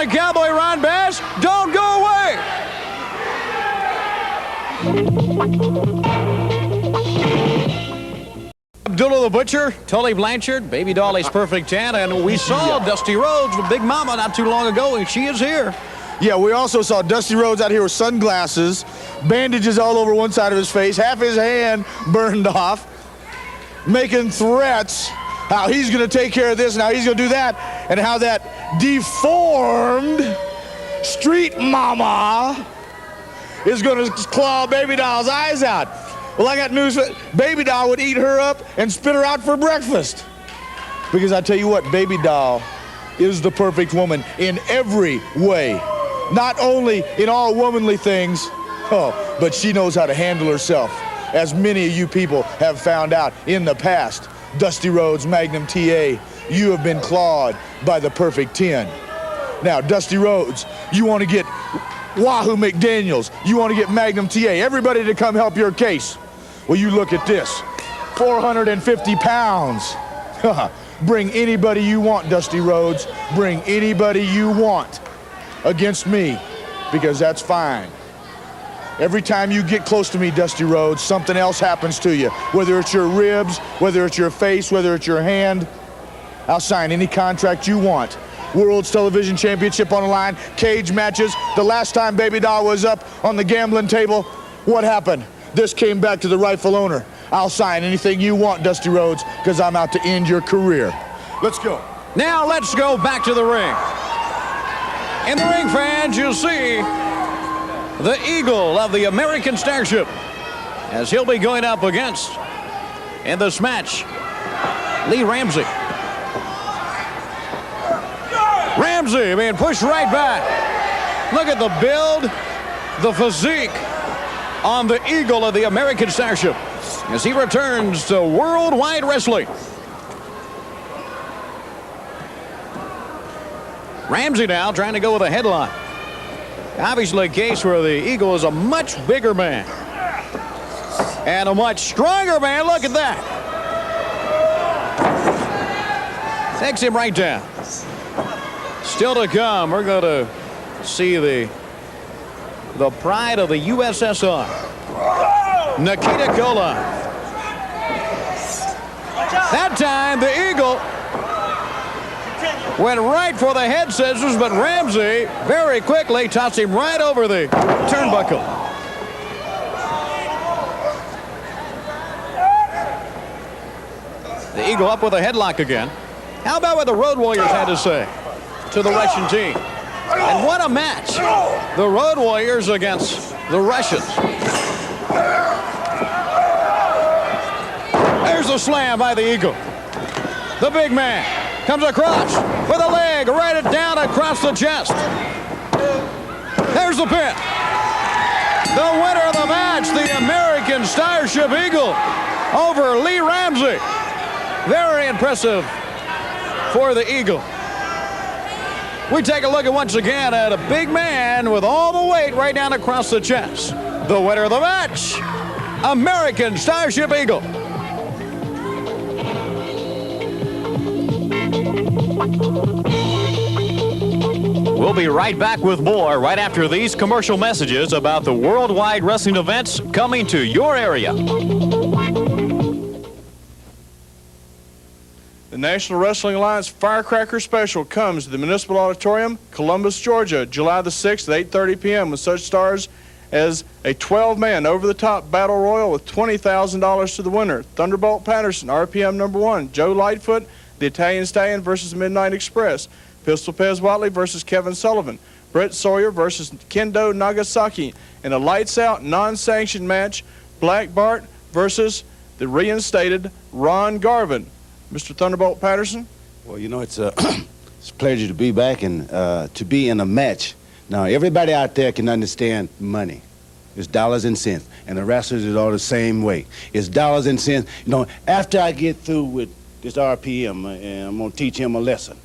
Valley Cowboy Ron Bass. Don't go away. Abdullah the Butcher, Tully Blanchard, Baby Dolly's Perfect 10, and we saw Dusty Rhodes with Big Mama not too long ago, and she is here. Yeah, we also saw Dusty Rhodes out here with sunglasses, bandages all over one side of his face, half his hand burned off, making threats how he's going to take care of this and how he's going to do that, and how that deformed street mama is going to claw Baby Doll's eyes out. Well, I got news. Baby Doll would eat her up and spit her out for breakfast. Because I tell you what, Baby Doll is the perfect woman in every way. Not only in all womanly things, but she knows how to handle herself, as many of you people have found out in the past. Dusty Rhodes, Magnum TA, you have been clawed by the perfect 10. Now, Dusty Rhodes, you want to get Wahoo McDaniels, you want to get Magnum TA, everybody to come help your case. Well, you look at this, 450 pounds. Bring anybody you want, Dusty Rhodes. Bring anybody you want against me, because that's fine. Every time you get close to me, Dusty Rhodes, something else happens to you. Whether it's your ribs, whether it's your face, whether it's your hand, I'll sign any contract you want. World's Television Championship on the line, cage matches. The last time Baby Doll was up on the gambling table, what happened? This came back to the rightful owner. I'll sign anything you want, Dusty Rhodes, because I'm out to end your career. Let's go. Now let's go back to the ring. In the ring, fans, you'll see the Eagle of the American Starship, as he'll be going up against, in this match, Lee Ramsey. Ramsey being pushed right back. Look at the build, the physique on the Eagle of the American Starship as he returns to Worldwide Wrestling. Ramsey now trying to go with a headlock. Obviously a case where the Eagle is a much bigger man and a much stronger man. Look at that. Takes him right down. Still to come, we're going to see the pride of the USSR, Nikita Koloff. That time the Eagle went right for the head scissors, but Ramsey very quickly tossed him right over the turnbuckle. The Eagle up with a headlock again. How about what the Road Warriors had to say to the Russian team? And what a match. The Road Warriors against the Russians. There's the slam by the Eagle. The big man comes across with a leg, right it down across the chest. There's the pin. The winner of the match, the American Starship Eagle over Lee Ramsey. Very impressive for the Eagle. We take a look at once again at a big man with all the weight right down across the chest. The winner of the match, American Starship Eagle. We'll be right back with more right after these commercial messages about the worldwide wrestling events coming to your area. The National Wrestling Alliance Firecracker Special comes to the Municipal Auditorium, Columbus, Georgia, July the 6th at 8:30 p.m. with such stars as a 12-man over-the-top battle royal with $20,000 to the winner. Thunderbolt Patterson, RPM #1. Joe Lightfoot, the Italian Stallion versus Midnight Express. Pistol Pez Watley versus Kevin Sullivan. Brett Sawyer versus Kendo Nagasaki. In a lights-out, non-sanctioned match, Black Bart versus the reinstated Ron Garvin. Mr. Thunderbolt Patterson? Well, you know, it's a pleasure to be back and to be in a match. Now, everybody out there can understand money. It's dollars and cents. And the wrestlers is all the same way. It's dollars and cents. You know, after I get through with this RPM, and I'm going to teach him a lesson,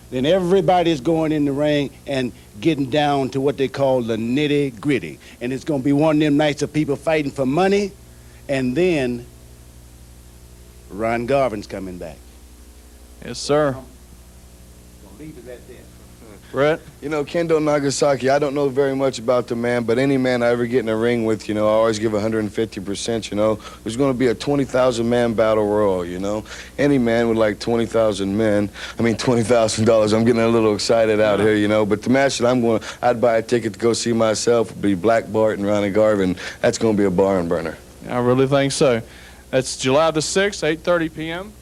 then everybody's going in the ring and getting down to what they call the nitty-gritty. And it's going to be one of them nights of people fighting for money, and then Ron Garvin's coming back. Yes, sir. Gonna leave it at that. Brett? You know, Kendo Nagasaki, I don't know very much about the man, but any man I ever get in a ring with, you know, I always give 150%, you know. There's going to be a 20,000-man battle royal, you know. Any man with like 20,000 men, I mean $20,000, I'm getting a little excited out here, you know. But the match that I'd buy a ticket to go see myself would be Black Bart and Ronnie Garvin. That's going to be a barn burner. I really think so. That's July the 6th, 8:30 p.m.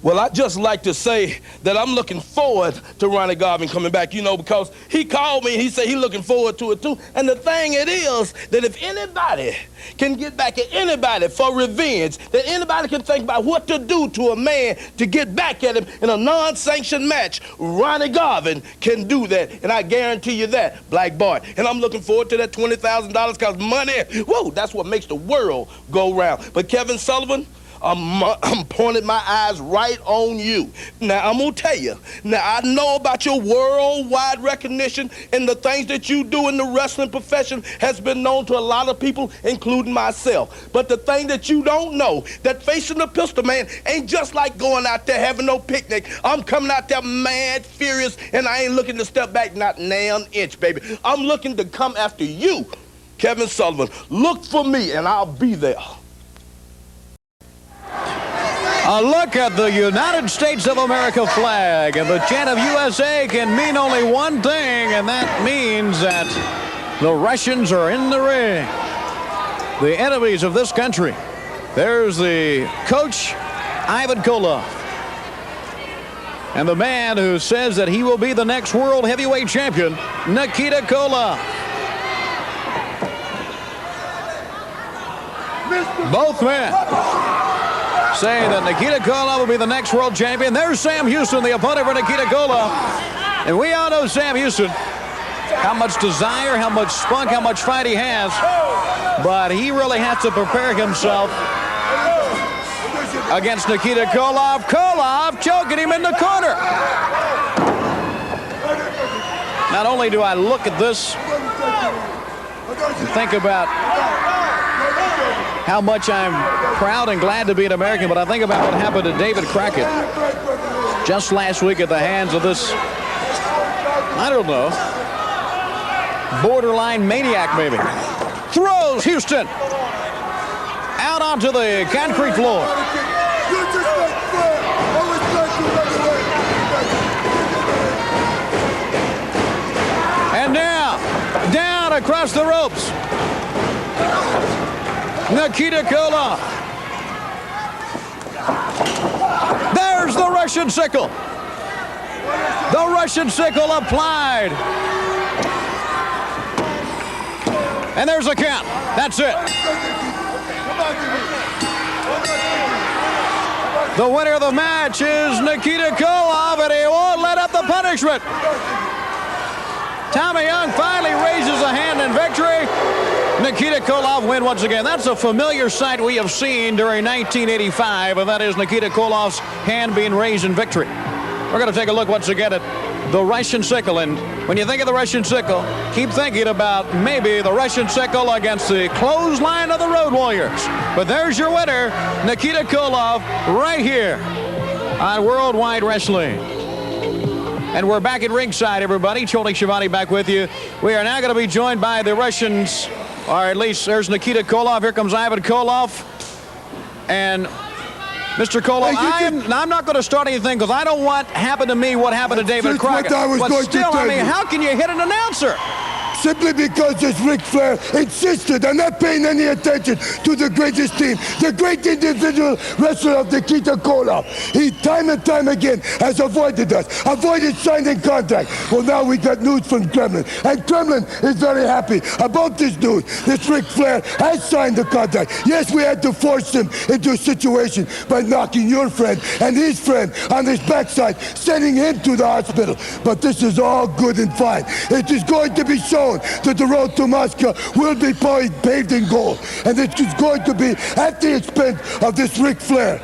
Well, I'd just like to say that I'm looking forward to Ronnie Garvin coming back, you know, because he called me and he said he's looking forward to it too. And the thing it is that if anybody can get back at anybody for revenge, that anybody can think about what to do to a man to get back at him in a non-sanctioned match, Ronnie Garvin can do that. And I guarantee you that, Black Bart. And I'm looking forward to that $20,000 because money, whoa, that's what makes the world go round. But Kevin Sullivan, I'm pointing my eyes right on you. Now, I'm going to tell you, now, I know about your worldwide recognition and the things that you do in the wrestling profession has been known to a lot of people, including myself. But the thing that you don't know, that facing the Pistol Man ain't just like going out there having no picnic. I'm coming out there mad, furious, and I ain't looking to step back not an inch, baby. I'm looking to come after you, Kevin Sullivan. Look for me, and I'll be there. A look at the United States of America flag, and the chant of USA can mean only one thing, and that means that the Russians are in the ring. The enemies of this country. There's the coach, Ivan Koloff, and the man who says that he will be the next world heavyweight champion, Nikita Koloff. Both men say that Nikita Koloff will be the next world champion. There's Sam Houston, the opponent for Nikita Koloff. And we all know Sam Houston, how much desire, how much spunk, how much fight he has. But he really has to prepare himself against Nikita Koloff. Koloff choking him in the corner. Not only do I look at this and think about how much I'm proud and glad to be an American, but I think about what happened to David Crockett just last week at the hands of this, I don't know, borderline maniac maybe. Throws Houston out onto the concrete floor. And now, down across the ropes, Nikita Koloff. There's the Russian sickle. The Russian sickle applied. And there's a count. That's it. The winner of the match is Nikita Koloff, and he won't let up the punishment. Tommy Young finally raises a hand in victory. Nikita Koloff win once again. That's a familiar sight we have seen during 1985, and that is Nikita Koloff's hand being raised in victory. We're going to take a look once again at the Russian sickle, and when you think of the Russian sickle, keep thinking about maybe the Russian sickle against the clothesline of the Road Warriors. But there's your winner, Nikita Koloff, right here on Worldwide Wrestling. And we're back at ringside, everybody. Cholik Shivani back with you. We are now going to be joined by the Russians, or at least there's Nikita Koloff. Here comes Ivan Koloff. And Mr. Koloff, I'm not going to start anything because I don't want happened to me what happened to David Crockett. But still, I mean, how can you hit an announcer? Simply because this Ric Flair insisted on not paying any attention to the greatest team, the great individual wrestler of Nikita Koloff. He time and time again has avoided us, avoided signing contract. Well, now we got news from Kremlin, and Kremlin is very happy about this news. This Ric Flair has signed the contract. Yes, we had to force him into a situation by knocking your friend and his friend on his backside, sending him to the hospital. But this is all good and fine. It is going to be shown that the road to Moscow will be paved in gold, and it is going to be at the expense of this Ric Flair.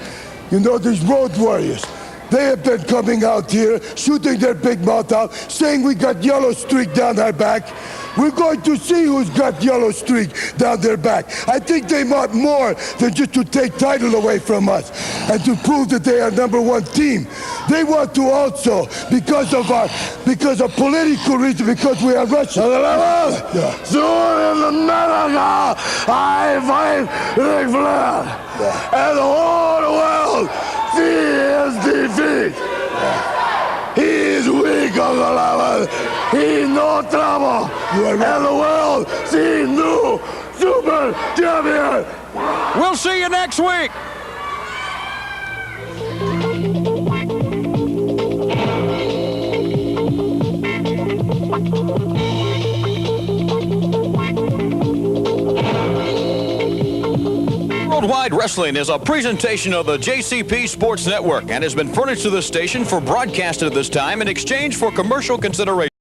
You know, these Road Warriors, they have been coming out here, shooting their big mouth out, saying we got yellow streak down our back. We're going to see who's got yellow streak down their back. I think they want more than just to take title away from us and to prove that they are #1 team. They want to also, because of political reasons, because we are Russian. Soon in America, I fight Ric Flair, and the whole world sees defeat. He's weak, Uncle Alan. He's no trouble. And the world sees new super champion. We'll see you next week. Worldwide Wrestling is a presentation of the JCP Sports Network and has been furnished to the station for broadcast at this time in exchange for commercial consideration.